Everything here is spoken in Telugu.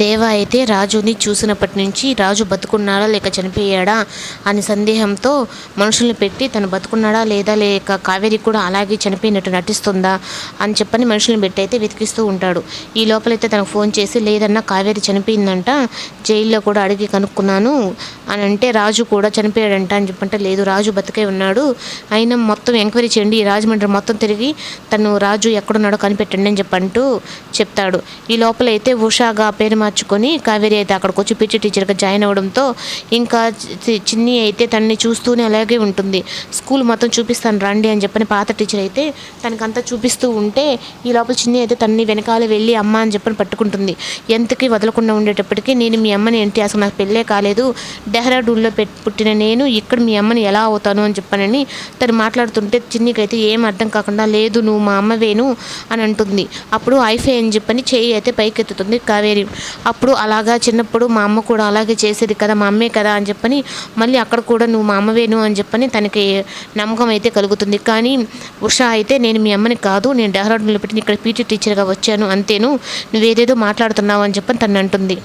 దేవ అయితే రాజుని చూసినప్పటి నుంచి రాజు బతుకున్నాడా లేక చనిపోయాడా అని సందేహంతో మనుషుల్ని పెట్టి తను బతుకున్నాడా లేదా లేక కావేరి కూడా అలాగే చనిపోయినట్టు నటిస్తుందా అని చెప్పని మనుషుల్ని పెట్టి అయితే వెతికిస్తూ ఉంటాడు. ఈ లోపలైతే తనకు ఫోన్ చేసి లేదన్నా కావేరి చనిపోయిందంట, జైల్లో కూడా అడిగి కనుక్కున్నాను అని అంటే రాజు కూడా చనిపోయాడంట అని చెప్పంటే లేదు రాజు బతికే ఉన్నాడు, అయినా మొత్తం ఎంక్వైరీ చేయండి, రాజమండ్రి మొత్తం తిరిగి తను రాజు ఎక్కడున్నాడో కనిపెట్టండి అని చెప్పంటూ చెప్తాడు. ఈ లోపలైతే ఉషాగా పేరు మార్చుకొని కావేరి అయితే అక్కడికి వచ్చి పిచ్చి టీచర్గా జాయిన్ అవ్వడంతో ఇంకా చిన్ని అయితే తనని చూస్తూనే అలాగే ఉంటుంది. స్కూల్ మొత్తం చూపిస్తాను రండి అని చెప్పని పాత టీచర్ అయితే తనకంతా చూపిస్తూ ఉంటే ఈ లోపల చిన్ని అయితే తనని వెనకాల వెళ్ళి అమ్మ అని చెప్పని పట్టుకుంటుంది. ఎంతకీ వదలకుండా ఉండేటప్పటికీ నేను మీ అమ్మని ఏంటి, అసలు నాకు పెళ్ళే కాలేదు, డెహ్రాడూన్లో పుట్టిన నేను ఇక్కడ మీ అమ్మని ఎలా అవుతాను అని చెప్పనని తను మాట్లాడుతుంటే చిన్నికి అయితే ఏం అర్థం కాకుండా లేదు నువ్వు మా అమ్మవేను అని అంటుంది. అప్పుడు ఐఫే అని చెప్పని చేయి అయితే పైకెత్తుతుంది కావేరి. అప్పుడు అలాగా చిన్నప్పుడు మా అమ్మ కూడా అలాగే చేసేది కదా, మా అమ్మే కదా అని చెప్పని మళ్ళీ అక్కడ కూడా నువ్వు మా అమ్మవేను అని చెప్పని తనకి నమ్మకం అయితే కలుగుతుంది. కానీ ఉషా అయితే నేను మీ అమ్మని కాదు, నేను డెహ్రాడూన్లో పెట్టి ఇక్కడ పీటీ టీచర్గా వచ్చాను అంతేను, నువ్వేదేదో మాట్లాడుతున్నావు అని చెప్పని తను అంటుంది.